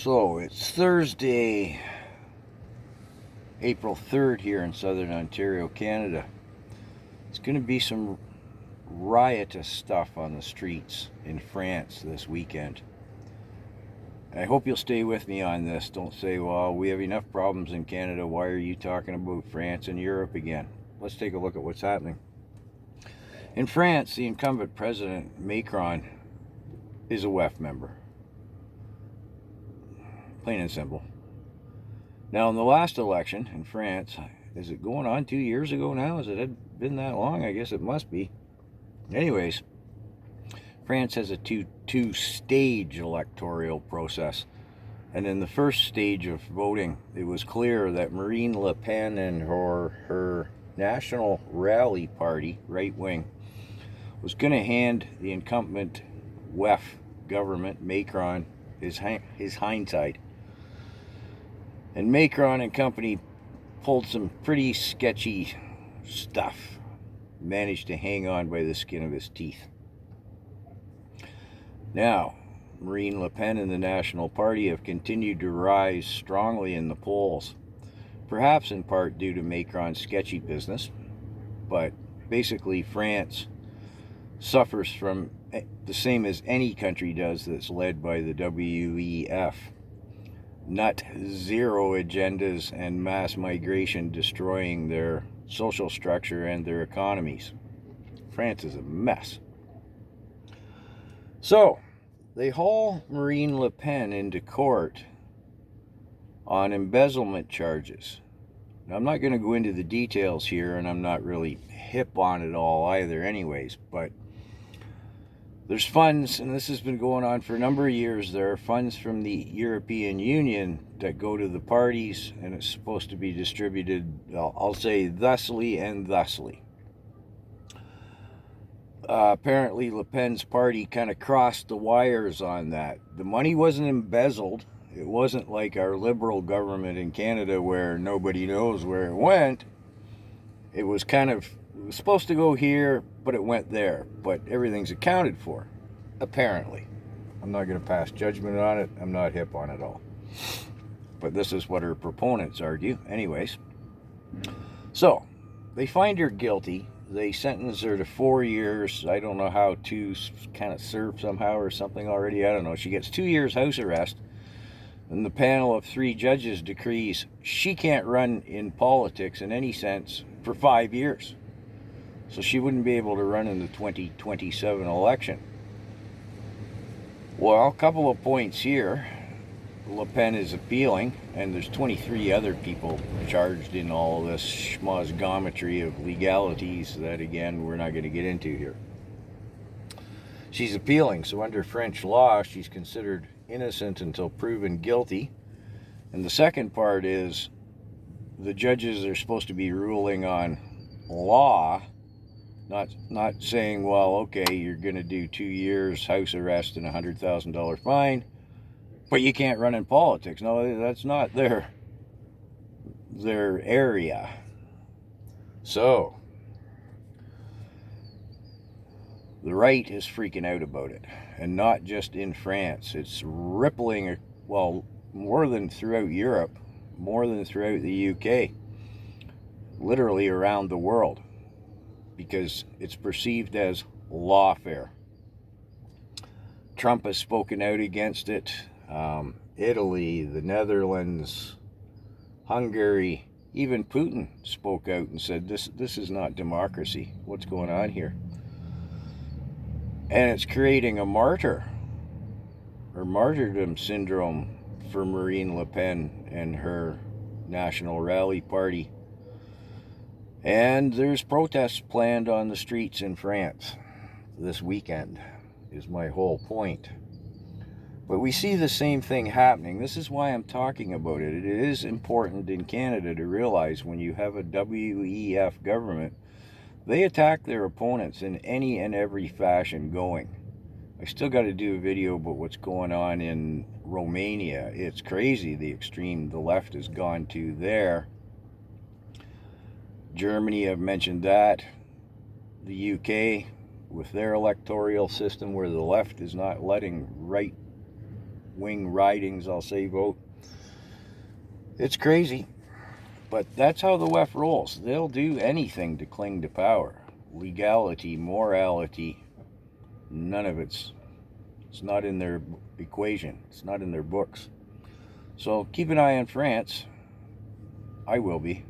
So it's Thursday, April 3rd here in southern Ontario, Canada. It's going to be some riotous stuff on the streets in France this weekend. I hope you'll stay with me on this. Don't say, well, we have enough problems in Canada. Why are you talking about France and Europe again? Let's take a look at what's happening. In France, the incumbent president, Macron, is a WEF member. Plain and simple. Now, in the last election in France, is it going on 2 years ago now? Has it been that long? I guess it must be. Anyways, France has a two-stage electoral process. And in the first stage of voting, it was clear that Marine Le Pen and her National Rally Party, right wing, was going to hand the incumbent WEF government, Macron, his hindsight. And Macron and company pulled some pretty sketchy stuff. Managed to hang on by the skin of his teeth. Now, Marine Le Pen and the National Party have continued to rise strongly in the polls. Perhaps in part due to Macron's sketchy business. But basically, France suffers from the same as any country does that's led by the WEF. Net zero agendas and mass migration destroying their social structure and their economies. France is a mess. So, they haul Marine Le Pen into court on embezzlement charges. Now, I'm not going to go into the details here, and I'm not really hip on it all either anyways, but there's funds, and this has been going on for a number of years. There are funds from the European Union that go to the parties, and it's supposed to be distributed, I'll say, thusly and thusly. Apparently, Le Pen's party kind of crossed the wires on that. The money wasn't embezzled. It wasn't like our liberal government in Canada where nobody knows where it went. It was supposed to go here, but it went there. But everything's accounted for, apparently. I'm not going to pass judgment on it. I'm not hip on it all. But this is what her proponents argue. Anyways. So, they find her guilty. They sentence her to 4 years. I don't know how to kind of serve somehow or something already. I don't know. She gets 2 years house arrest. And the panel of 3 judges decrees she can't run in politics in any sense for 5 years. So she wouldn't be able to run in the 2027 election. Well, a couple of points here. Le Pen is appealing, and there's 23 other people charged in all of this schmozgometry of legalities that, again, we're not going to get into here. She's appealing, so under French law, she's considered innocent until proven guilty. And the second part is the judges are supposed to be ruling on law, not saying, well, okay, you're going to do 2 years house arrest and a $100,000 fine, but you can't run in politics. No, that's not their area. So, the right is freaking out about it. And not just in France. It's rippling, well, more than throughout Europe, more than throughout the UK. Literally around the world. Because it's perceived as lawfare. Trump has spoken out against it. Italy, the Netherlands, Hungary, even Putin spoke out and said, this is not democracy. What's going on here? And it's creating a martyrdom syndrome for Marine Le Pen and her National Rally Party. And there's protests planned on the streets in France this weekend, is my whole point. But we see the same thing happening. This is why I'm talking about it. It is important in Canada to realize when you have a WEF government, they attack their opponents in any and every fashion going. I still got to do a video about what's going on in Romania. It's crazy the extreme the left has gone to there. Germany, I've mentioned that. The UK, with their electoral system where the left is not letting right right-wing ridings, I'll say, vote. It's crazy, but that's how the left rolls. They'll do anything to cling to power. Legality, morality, none of it's not in their equation. It's not in their books. So keep an eye on France. I will be.